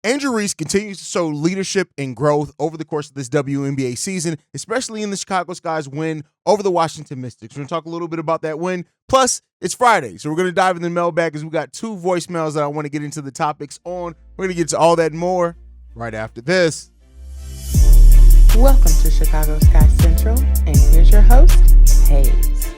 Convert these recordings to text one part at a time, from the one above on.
Angel Reese continues to show leadership and growth over the course of this WNBA season, especially in the Chicago Sky's win over the Washington Mystics. We're going to talk a little bit about that win. Plus, it's Friday, so we're going to dive in the mailbag as we got two voicemails that I want to get into the topics on. We're going to get to all that and more right after this. Welcome to Chicago Sky Central, and here's your host, Haize.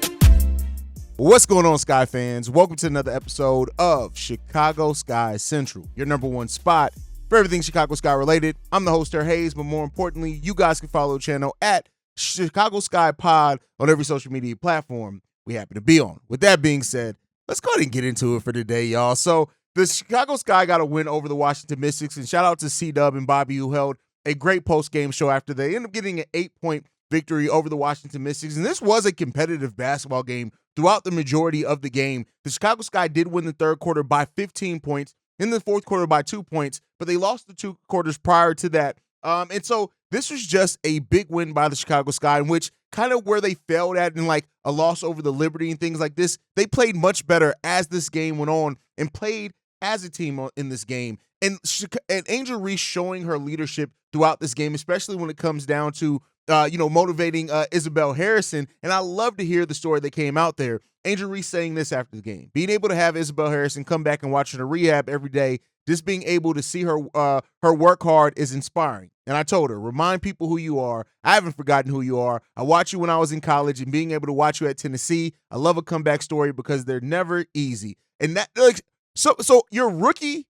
What's going on, Sky fans? Welcome to another episode of Chicago Sky Central, your number one spot for everything Chicago Sky related. I'm the host, Haize, but more importantly, you guys can follow the channel at Chicago Sky Pod on every social media platform we happen to be on. With that being said, let's go ahead and get into it for today, y'all. So the Chicago Sky got a win over the Washington Mystics, and shout out to C-Dub and Bobby who held a great post-game show after they ended up getting an 8-point victory over the Washington Mystics. And this was a competitive basketball game throughout the majority of the game. The Chicago Sky did win the third quarter by 15 points, in the fourth quarter by 2 points, but they lost the two quarters prior to that. And so this was just a big win by the Chicago Sky, in which kind of where they failed at in like a loss over the Liberty and things like this, they played much better as this game went on and played as a team in this game. And Angel Reese showing her leadership throughout this game, especially when it comes down to motivating Isabelle Harrison. And I love to hear the story that came out there. Angel Reese saying this after the game, being able to have Isabelle Harrison come back and watch her in rehab every day, just being able to see her work hard is inspiring. And I told her, remind people who you are. I haven't forgotten who you are. I watched you when I was in college, and being able to watch you at Tennessee, I love a comeback story because they're never easy. And that, like, so your rookie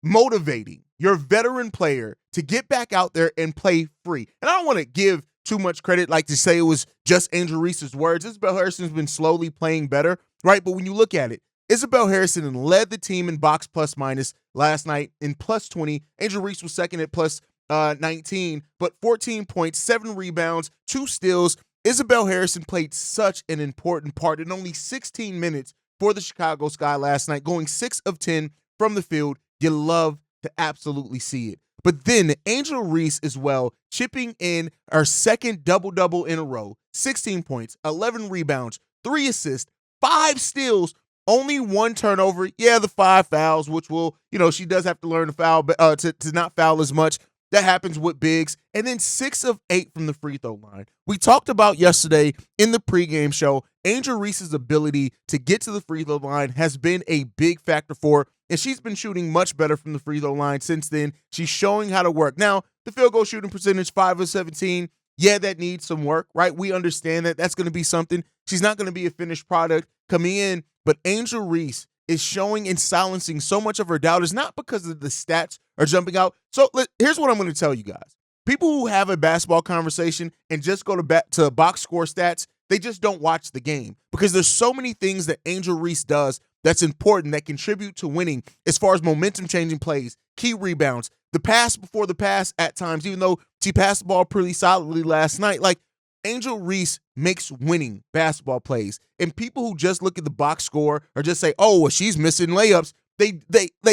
motivating your veteran player to get back out there and play free. And I don't want to give too much credit, like to say it was just Angel Reese's words. Isabelle Harrison's been slowly playing better, right? But when you look at it, Isabelle Harrison led the team in box plus minus last night in plus 20. Angel Reese was second at plus 19, but 14 points, 7 rebounds, 2 steals. Isabelle Harrison played such an important part in only 16 minutes for the Chicago Sky last night, going 6 of 10 from the field. You love to absolutely see it. But then Angel Reese as well, chipping in our second double-double in a row, 16 points, 11 rebounds, 3 assists, 5 steals, only 1 turnover. Yeah, the 5 fouls, which will, she does have to learn to foul, to not foul as much. That happens with bigs. And then 6 of 8 from the free throw line. We talked about yesterday in the pregame show, Angel Reese's ability to get to the free throw line has been a big factor for her. And she's been shooting much better from the free throw line since then. She's showing how to work. Now, the field goal shooting percentage, 5 of 17. Yeah, that needs some work, right? We understand that. That's going to be something. She's not going to be a finished product coming in. But Angel Reese is showing and silencing so much of her doubt. It's not because of the stats are jumping out. So here's what I'm going to tell you guys. People who have a basketball conversation and just go to box score stats, they just don't watch the game because there's so many things that Angel Reese does that's important, that contribute to winning as far as momentum-changing plays, key rebounds, the pass before the pass at times, even though she passed the ball pretty solidly last night. Like, Angel Reese makes winning basketball plays. And people who just look at the box score or just say, oh, well, she's missing layups, they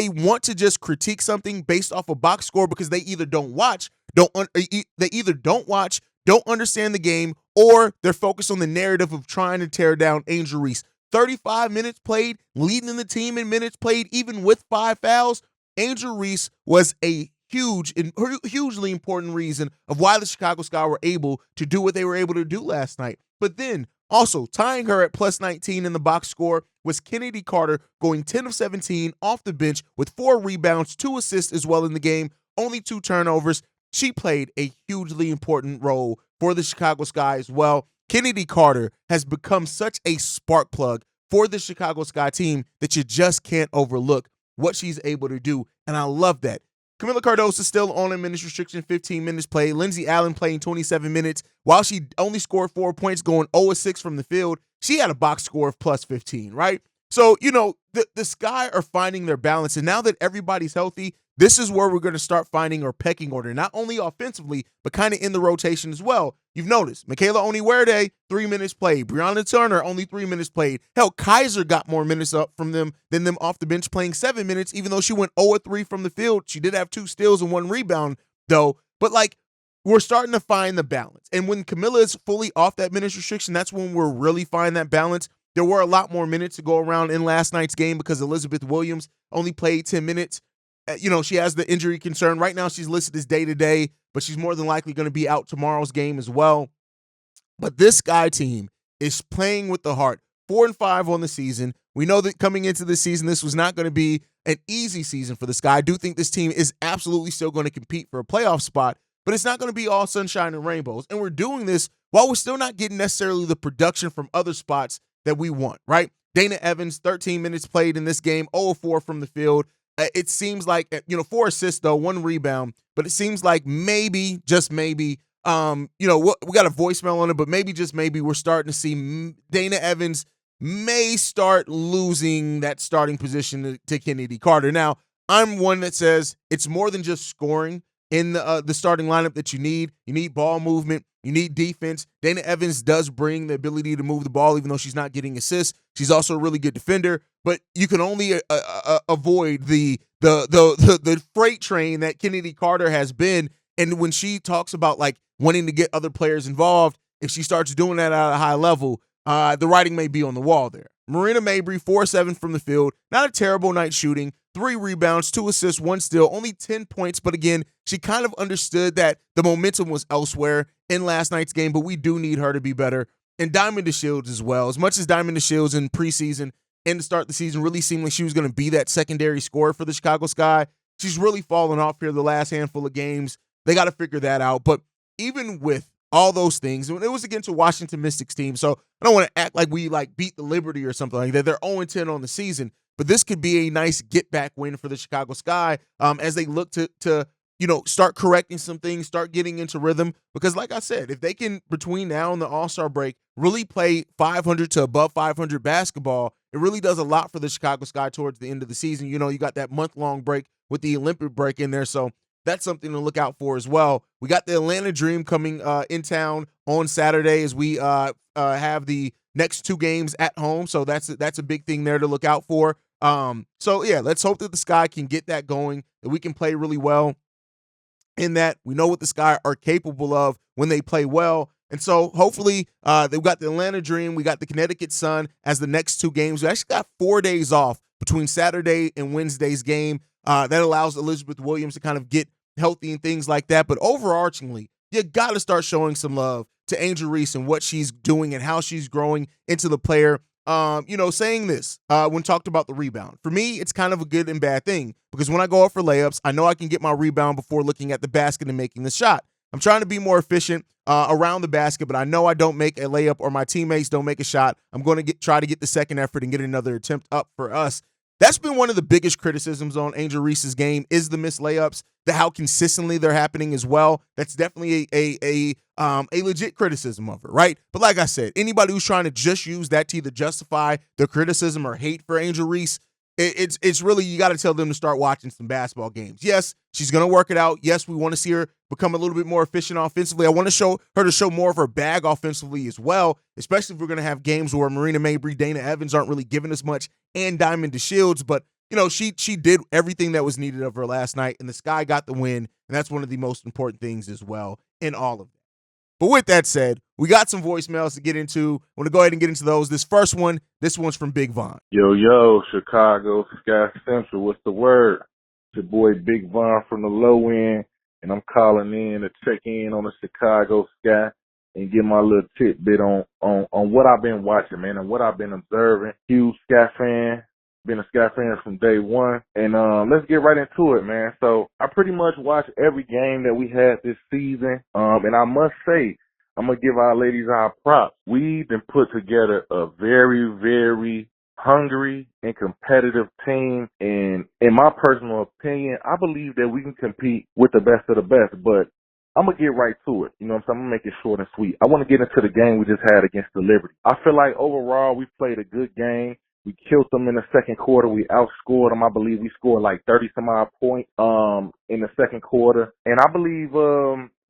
want to just critique something based off a box score because they either don't watch, don't understand the game, or they're focused on the narrative of trying to tear down Angel Reese. 35 minutes played, leading the team in minutes played, even with 5 fouls. Angel Reese was a hugely important reason of why the Chicago Sky were able to do what they were able to do last night. But then also tying her at plus 19 in the box score was Kennedy Carter, going 10 of 17 off the bench with 4 rebounds, 2 assists as well in the game, only 2 turnovers. She played a hugely important role for the Chicago Sky as well. Kennedy Carter has become such a spark plug for the Chicago Sky team that you just can't overlook what she's able to do, and I love that. Camila Cardoso still on a minutes restriction, 15 minutes played. Lindsey Allen playing 27 minutes. While she only scored 4 points, going 0 of 6 from the field, she had a box score of plus 15, right? So, the Sky are finding their balance, and now that everybody's healthy, this is where we're going to start finding our pecking order, not only offensively, but kind of in the rotation as well. You've noticed Michaela Onyewerede, 3 minutes played. Brianna Turner, only 3 minutes played. Hell, Kaiser got more minutes up from them than them off the bench, playing 7 minutes, even though she went 0-3 from the field. She did have 2 steals and 1 rebound, though. But, we're starting to find the balance. And when Camila is fully off that minutes restriction, that's when we're really finding that balance. There were a lot more minutes to go around in last night's game because Elizabeth Williams only played 10 minutes. she has the injury concern. Right now she's listed as day-to-day, but she's more than likely going to be out tomorrow's game as well. But this Sky team is playing with the heart. 4-5 on the season. We know that coming into the season, this was not going to be an easy season for the Sky. I do think this team is absolutely still going to compete for a playoff spot, but it's not going to be all sunshine and rainbows. And we're doing this while we're still not getting necessarily the production from other spots that we want, right? Dana Evans, 13 minutes played in this game, 0-4 from the field. It seems like, 4 assists, though, 1 rebound, but it seems like maybe, just maybe, we got a voicemail on it, but maybe, just maybe, we're starting to see Dana Evans may start losing that starting position to Kennedy Carter. Now, I'm one that says it's more than just scoring in the starting lineup that you need. You need ball movement. You need defense. Dana Evans does bring the ability to move the ball, even though she's not getting assists. She's also a really good defender, but you can only avoid the freight train that Kennedy Carter has been. And when she talks about like wanting to get other players involved, if she starts doing that at a high level, the writing may be on the wall there. Marina Mabry, 4-7 from the field. Not a terrible night shooting. 3 rebounds, 2 assists, 1 steal, only 10 points. But again, she kind of understood that the momentum was elsewhere in last night's game, but we do need her to be better. And Diamond DeShields as well. As much as Diamond DeShields in preseason and to start the season really seemed like she was going to be that secondary scorer for the Chicago Sky, she's really fallen off here the last handful of games. They got to figure that out. But even with all those things, it was against a Washington Mystics team, so I don't want to act like we beat the Liberty or something like that. They're 0-10 on the season, but this could be a nice get-back win for the Chicago Sky as they look to start correcting some things, start getting into rhythm. Because like I said, if they can, between now and the All-Star break, really play 500 to above 500 basketball, it really does a lot for the Chicago Sky towards the end of the season. You got that month-long break with the Olympic break in there, so that's something to look out for as well. We got the Atlanta Dream coming in town on Saturday as we have the next 2 games at home. So that's a big thing there to look out for. Let's hope that the Sky can get that going, that we can play really well, in that we know what the Sky are capable of when they play well. And so hopefully they've got the Atlanta Dream, we got the Connecticut Sun as the next 2 games. We actually got 4 days off between Saturday and Wednesday's game. That allows Elizabeth Williams to kind of get healthy and things like that. But overarchingly, you got to start showing some love to Angel Reese and what she's doing and how she's growing into the player. Saying this when talked about the rebound. For me, it's kind of a good and bad thing because when I go out for layups, I know I can get my rebound before looking at the basket and making the shot. I'm trying to be more efficient around the basket, but I know I don't make a layup or my teammates don't make a shot. I'm going to try to get the second effort and get another attempt up for us. That's been one of the biggest criticisms on Angel Reese's game is the missed layups, how consistently they're happening as well. That's definitely a legit criticism of her, right? But like I said, anybody who's trying to just use that to either justify their criticism or hate for Angel Reese, it's really, you got to tell them to start watching some basketball games. Yes, she's going to work it out. Yes, we want to see her become a little bit more efficient offensively. I want to show her to show more of her bag offensively as well, especially if we're going to have games where Marina Mabry, Dana Evans aren't really giving us much, and Diamond DeShields. But, she did everything that was needed of her last night, and the Sky got the win, and that's one of the most important things as well in all of that. But with that said, we got some voicemails to get into. I want to go ahead and get into those. This one's from Big Von. Yo, Chicago Sky Central, what's the word? It's your boy Big Von from the low end, and I'm calling in to check in on the Chicago Sky and get my little tidbit on what I've been watching, man, and what I've been observing. Huge Sky fan. Been a Sky fan from day one. And let's get right into it, man. So I pretty much watched every game that we had this season. And I must say, I'm going to give our ladies our props. We've been put together a very, very hungry and competitive team. And in my personal opinion, I believe that we can compete with the best of the best. But I'm going to get right to it. You know what I'm saying? I'm going to make it short and sweet. I want to get into the game we just had against the Liberty. I feel like overall we played a good game. We killed them in the second quarter. We outscored them. I believe we scored like 30-some-odd points in the second quarter. And I believe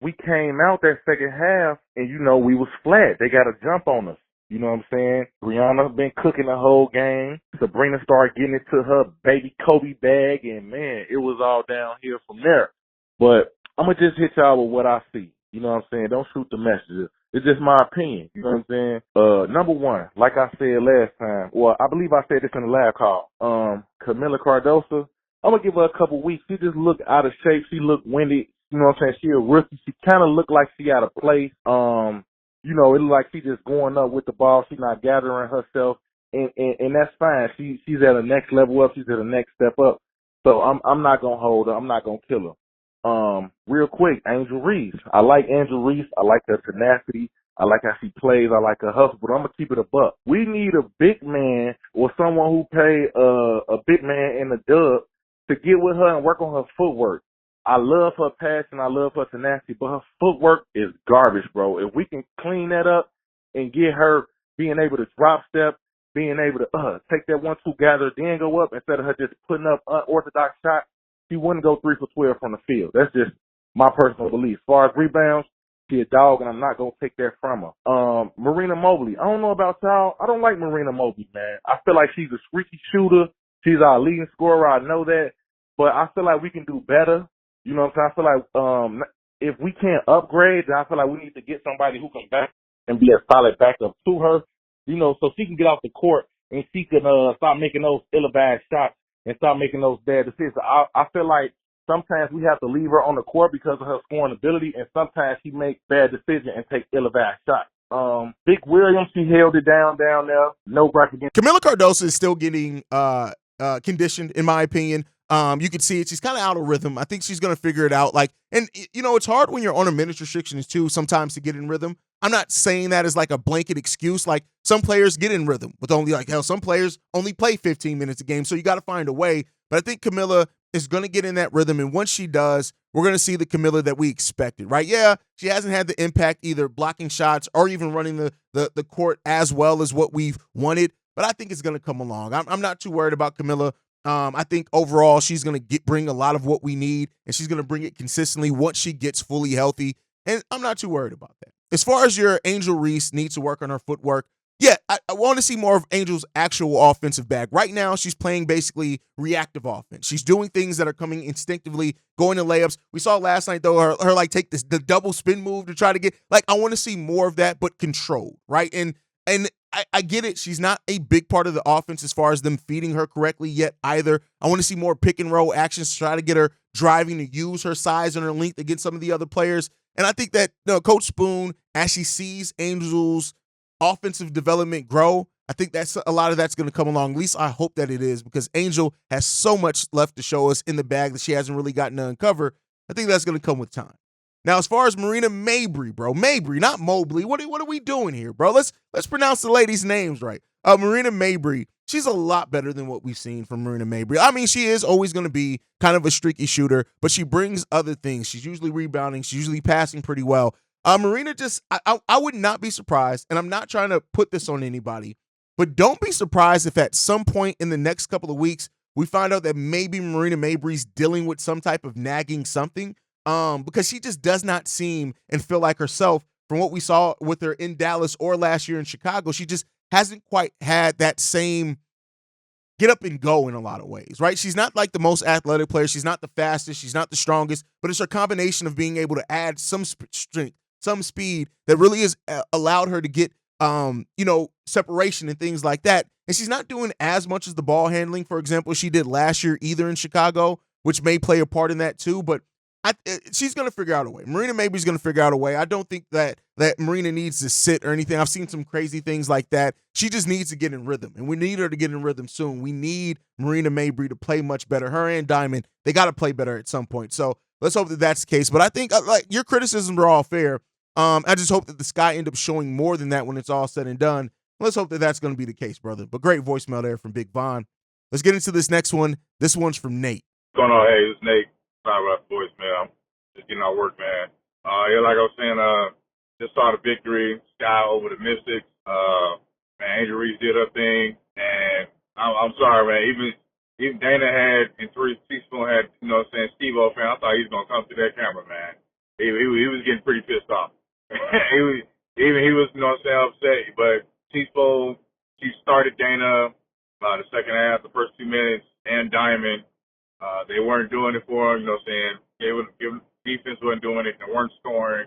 we came out that second half and, we was flat. They got a jump on us. You know what I'm saying? Brianna been cooking the whole game. Sabrina started getting into her baby Kobe bag, and, man, it was all downhill from there. But I'm going to just hit y'all with what I see. You know what I'm saying? Don't shoot the messenger. It's just my opinion. You know what I'm saying? Number one, like I said last time, well, I believe I said this in the last call. Camila Cardoso, I'm gonna give her a couple weeks. She just looked out of shape. She looked winded. You know what I'm saying? She a rookie. She kind of looked like she out of place. It looked like she just going up with the ball. She's not gathering herself, and that's fine. She's at a next level up. She's at a next step up. So I'm not gonna hold her. I'm not gonna kill her. Real quick, Angel Reese. I like Angel Reese. I like her tenacity. I like how she plays. I like her hustle, but I'm gonna keep it a buck. We need a big man or someone who pay a big man in the dub to get with her and work on her footwork. I love her passion. I love her tenacity, but her footwork is garbage, bro. If we can clean that up and get her being able to drop step, being able to take that 1-2 gather, then go up instead of her just putting up unorthodox shots, she wouldn't go 3 for 12 from the field. That's just my personal belief. As far as rebounds, she a dog, and I'm not going to take that from her. Marina Mobley. I don't know about y'all. I don't like Marina Mobley, man. I feel like she's a streaky shooter. She's our leading scorer. I know that. But I feel like we can do better. You know what I'm saying? I feel like if we can't upgrade, then I feel like we need to get somebody who can back and be a solid backup to her, so she can get off the court and she can stop making those ill-advised shots and stop making those bad decisions. I feel like sometimes we have to leave her on the court because of her scoring ability, and sometimes she makes bad decisions and takes ill-advised shots. Big Williams, she held it down there. No break against. Camila Cardoso is still getting conditioned, in my opinion. You can see it. She's kind of out of rhythm. I think she's going to figure it out. It's hard when you're on a minutes restrictions too, sometimes to get in rhythm. I'm not saying that as like a blanket excuse. Like some players get in rhythm with only some players only play 15 minutes a game. So you got to find a way. But I think Camila is going to get in that rhythm. And once she does, we're going to see the Camila that we expected, right? Yeah, she hasn't had the impact either blocking shots or even running the court as well as what we've wanted. But I think it's going to come along. I'm not too worried about Camila. I think overall she's going to bring a lot of what we need, and she's going to bring it consistently once she gets fully healthy, and I'm not too worried about that. As far as your Angel Reese needs to work on her footwork, yeah, I want to see more of Angel's actual offensive bag. Right now, she's playing basically reactive offense. She's doing things that are coming instinctively, going to layups. We saw last night, though, her take the double spin move to try to get, I want to see more of that, but controlled, right? And I get it. She's not a big part of the offense as far as them feeding her correctly yet either. I want to see more pick and roll actions to try to get her driving to use her size and her length against some of the other players. And I think that Coach Spoon, as she sees Angel's offensive development grow, I think that's a lot of that's going to come along. At least I hope that it is, because Angel has so much left to show us in the bag that she hasn't really gotten to uncover. I think that's going to come with time. Now, as far as Marina Mabrey, bro, Mabrey, not Mobley. What are we doing here, bro? Let's pronounce the ladies' names right. Marina Mabrey, she's a lot better than what we've seen from Marina Mabrey. I mean, she is always going to be kind of a streaky shooter, but she brings other things. She's usually rebounding. She's usually passing pretty well. Marina I would not be surprised, and I'm not trying to put this on anybody, but don't be surprised if at some point in the next couple of weeks we find out that maybe Marina Mabrey's dealing with some type of nagging something. Because she just does not seem and feel like herself from what we saw with her in Dallas or last year in Chicago. She just hasn't quite had that same get up and go in a lot of ways, right? She's not like the most athletic player. She's not the fastest. She's not the strongest, but it's her combination of being able to add some strength, some speed that really has allowed her to get, separation and things like that. And she's not doing as much as the ball handling, for example, she did last year either in Chicago, which may play a part in that too, but she's going to figure out a way. Marina Mabrey's going to figure out a way. I don't think that Marina needs to sit or anything. I've seen some crazy things like that. She just needs to get in rhythm, and we need her to get in rhythm soon. We need Marina Mabrey to play much better. Her and Diamond, they got to play better at some point. So let's hope that that's the case. But I think your criticisms are all fair. I just hope that the Sky end up showing more than that when it's all said and done. Let's hope that that's going to be the case, brother. But great voicemail there from Big Von. Let's get into this next one. This one's from Nate. What's going on? Hey, it's Nate. Sorry about the voicemail. I'm just getting out of work, man. Like I was saying, just saw the victory, Sky over the Mystics. Man, Angel Reese did her thing, and I'm sorry, man. Even Dana had, and three Teaspoon had, Steve-O fan. I thought he was gonna come to that camera, man. He was getting pretty pissed off. he was, upset. But Teaspoon, she started Dana the second half, the first 2 minutes, and Diamond. They weren't doing it for him, defense wasn't doing it. They weren't scoring.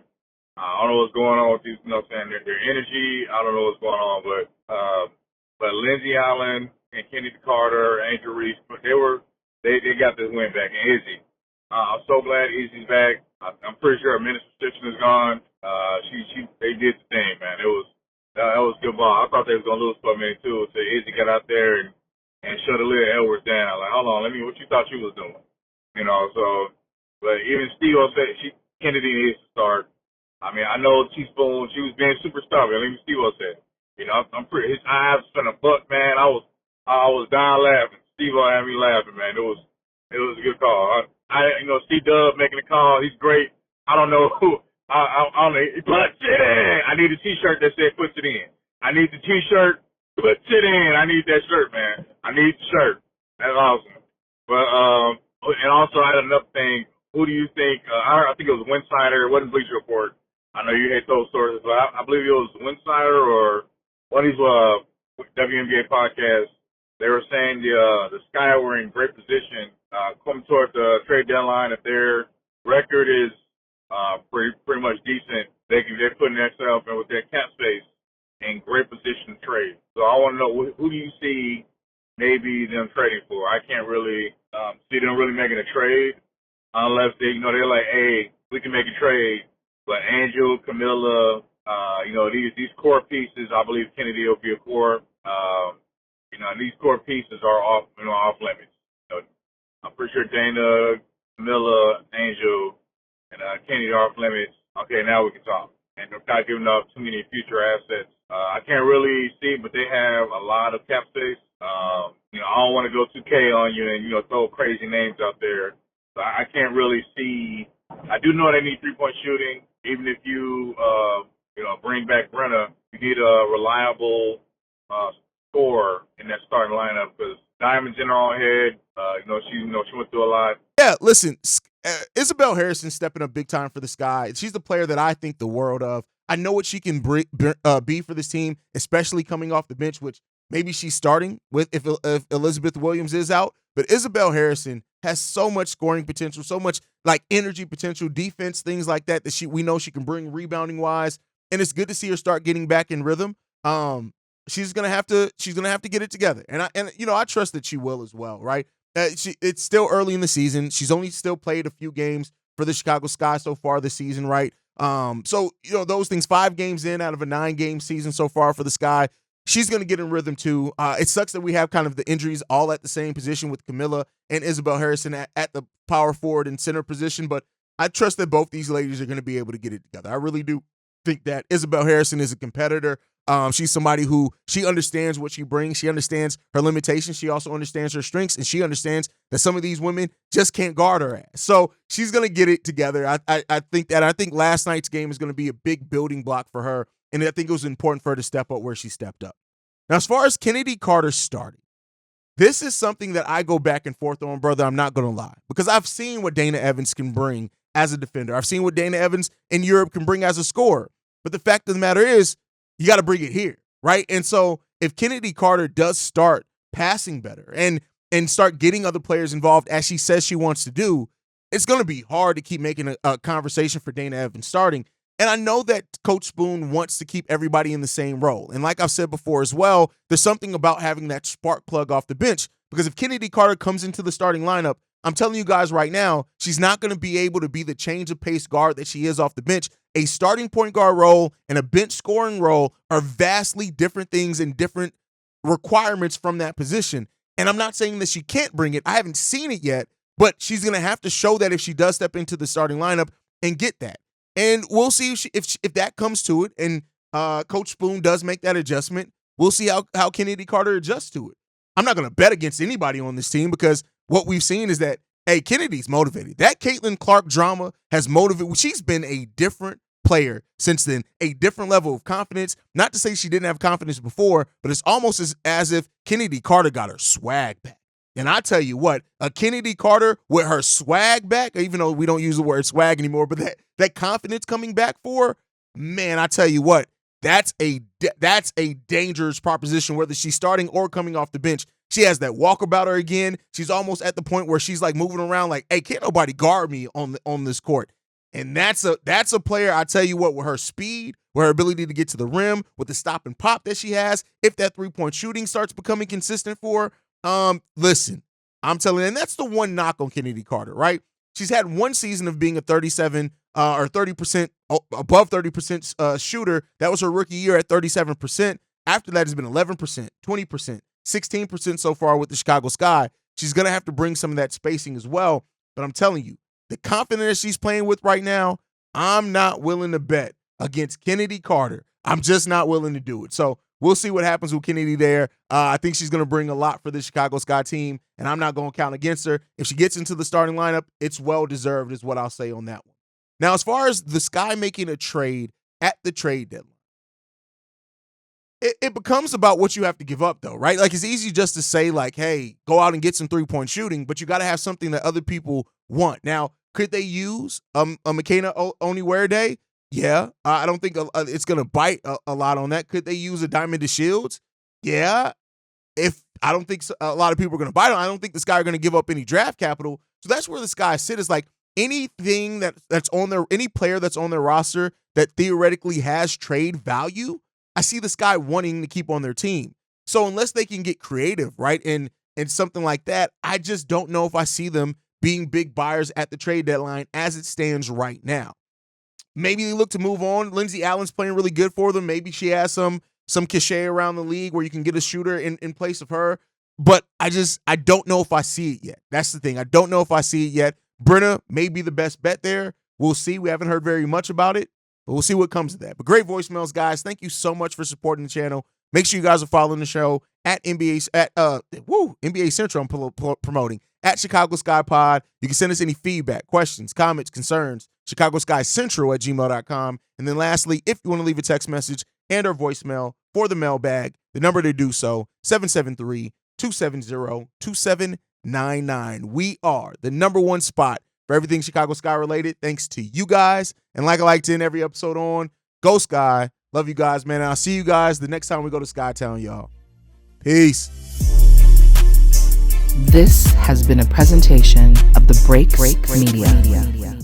I don't know what's going on with these, their energy. I don't know what's going on, but Lindsey Allen and Kenny Carter, Angel Reese, but they were they got this win back. And Izzy, I'm so glad Izzy's back. I'm pretty sure her minutes restriction is gone. They did the thing, man. That was good ball. I thought they was gonna lose for a minute too. So Izzy got out there and shut Aaliyah Edwards down. Like, hold on, what you thought you was doing? You know, so, but even Steve said Kennedy needs to start. I mean, I know Teaspoon, she was being super stubborn. Even Steve said, you know, I'm pretty. His eyes spent a buck, man. I was dying laughing. Steve had me laughing, man. It was a good call. C Dub making the call. He's great. I don't know who. I don't know. He puts it in. I need a T-shirt that said puts it in. I need the T-shirt. Puts it in. I need that shirt, man. I need the shirt. That's awesome. But and also I had another thing. Who do you think? I think it was Winsider. It wasn't Bleacher Report. I know you hate those sources, but I believe it was Winsider or one of these WNBA podcasts. They were saying the Sky were in great position coming toward the trade deadline. If their record is pretty much decent, they're putting themselves with their cap space in great position to trade. So I want to know who do you see maybe them trading for? I can't really see them really making a trade unless they're like, hey, we can make a trade. But Angel, Camilla, these core pieces, I believe Kennedy will be a core. These core pieces are off limits. I'm pretty sure Dana, Camilla, Angel, and Kennedy are off limits. Okay, now we can talk. And they're not giving up too many future assets. I can't really see, but they have a lot of cap space. I don't want to go 2K on you and, throw crazy names out there. So I can't really see. I do know they need three-point shooting. Even if you, bring back Brenna, you need a reliable scorer in that starting lineup because Diamond's in her own head. She went through a lot. Yeah, listen, Isabelle Harrison stepping up big time for the Sky. She's the player that I think the world of. I know what she can be for this team, especially coming off the bench, which maybe she's starting with if Elizabeth Williams is out. But Isabelle Harrison has so much scoring potential, so much like energy potential, defense, things like that we know she can bring rebounding wise, and it's good to see her start getting back in rhythm. She's gonna have to get it together, and I trust that she will as well, right? It's still early in the season. She's only still played a few games for the Chicago Sky so far this season, right? So those things, 5 games in out of a 9-game season so far for the Sky. She's going to get in rhythm too. It sucks that we have kind of the injuries all at the same position with Camilla and Isabelle Harrison at the power forward and center position, but I trust that both these ladies are going to be able to get it together. I really do think that Isabelle Harrison is a competitor. She's somebody who she understands what she brings. She understands her limitations. She also understands her strengths, and she understands that some of these women just can't guard her ass. So she's going to get it together. I think that. I think last night's game is going to be a big building block for her, and I think it was important for her to step up where she stepped up. Now, as far as Kennedy Carter starting, this is something that I go back and forth on, brother. I'm not going to lie, because I've seen what Dana Evans can bring as a defender. I've seen what Dana Evans in Europe can bring as a scorer. But the fact of the matter is, you got to bring it here, right? And so if Kennedy Carter does start passing better and start getting other players involved as she says she wants to do, it's going to be hard to keep making a conversation for Dana Evans starting. And I know that Coach Spoon wants to keep everybody in the same role. And like I've said before as well, there's something about having that spark plug off the bench, because if Kennedy Carter comes into the starting lineup, I'm telling you guys right now, she's not going to be able to be the change of pace guard that she is off the bench. A starting point guard role and a bench scoring role are vastly different things and different requirements from that position. And I'm not saying that she can't bring it. I haven't seen it yet, but she's going to have to show that if she does step into the starting lineup and get that. And we'll see if that comes to it and Coach Spoon does make that adjustment. We'll see how Kennedy Carter adjusts to it. I'm not going to bet against anybody on this team, because what we've seen is that, hey, Kennedy's motivated. That Caitlin Clark drama has motivated. She's been a different player since then, a different level of confidence. Not to say she didn't have confidence before, but it's almost as if Kennedy Carter got her swag back. And I tell you what, a Kennedy Carter with her swag back, even though we don't use the word swag anymore, but that confidence coming back for her, man, I tell you what, that's a dangerous proposition, whether she's starting or coming off the bench. She has that walk about her again. She's almost at the point where she's like moving around like, hey, can't nobody guard me on this court. And that's a player, I tell you what, with her speed, with her ability to get to the rim, with the stop and pop that she has, if that three-point shooting starts becoming consistent for her, listen, I'm telling you, and that's the one knock on Kennedy Carter, right? She's had one season of being a 37 or 30%, above 30% shooter. That was her rookie year at 37%. After that, it's been 11%, 20%, 16% so far with the Chicago Sky. She's going to have to bring some of that spacing as well. But I'm telling you, the confidence she's playing with right now, I'm not willing to bet against Kennedy Carter. I'm just not willing to do it. So we'll see what happens with Kennedy there. I think she's going to bring a lot for the Chicago Sky team, and I'm not going to count against her. If she gets into the starting lineup, it's well-deserved is what I'll say on that one. Now, as far as the Sky making a trade at the trade deadline, it becomes about what you have to give up, though, right? Like, it's easy just to say, like, hey, go out and get some three-point shooting, but you got to have something that other people want. Now, could they use a McKenna Onwuerde? Yeah. I don't think it's going to bite a lot on that. Could they use a Diamond DeShields? Yeah. I don't think a lot of people are going to bite on it. I don't think the Sky are going to give up any draft capital. So that's where the Sky sit, is like anything that's on their, any player that's on their roster that theoretically has trade value, I see the Sky wanting to keep on their team. So unless they can get creative, right, and something like that, I just don't know if I see them being big buyers at the trade deadline as it stands right now. Maybe they look to move on. Lindsey Allen's playing really good for them. Maybe she has some cachet around the league where you can get a shooter in place of her. But I don't know if I see it yet. That's the thing. I don't know if I see it yet. Brenna may be the best bet there. We'll see. We haven't heard very much about it, but we'll see what comes of that. But great voicemails, guys. Thank you so much for supporting the channel. Make sure you guys are following the show at NBA Central. I'm promoting at Chicago Sky Pod. You can send us any feedback, questions, comments, concerns, ChicagoSkyCentral@gmail.com. And then lastly, if you want to leave a text message and or voicemail for the mailbag, the number to do so, 773-270-2799. We are the number one spot for everything Chicago Sky related, thanks to you guys. And like I like to end every episode on, go Sky. Love you guys, man. And I'll see you guys the next time we go to Skytown, y'all. Peace. This has been a presentation of the Break Media.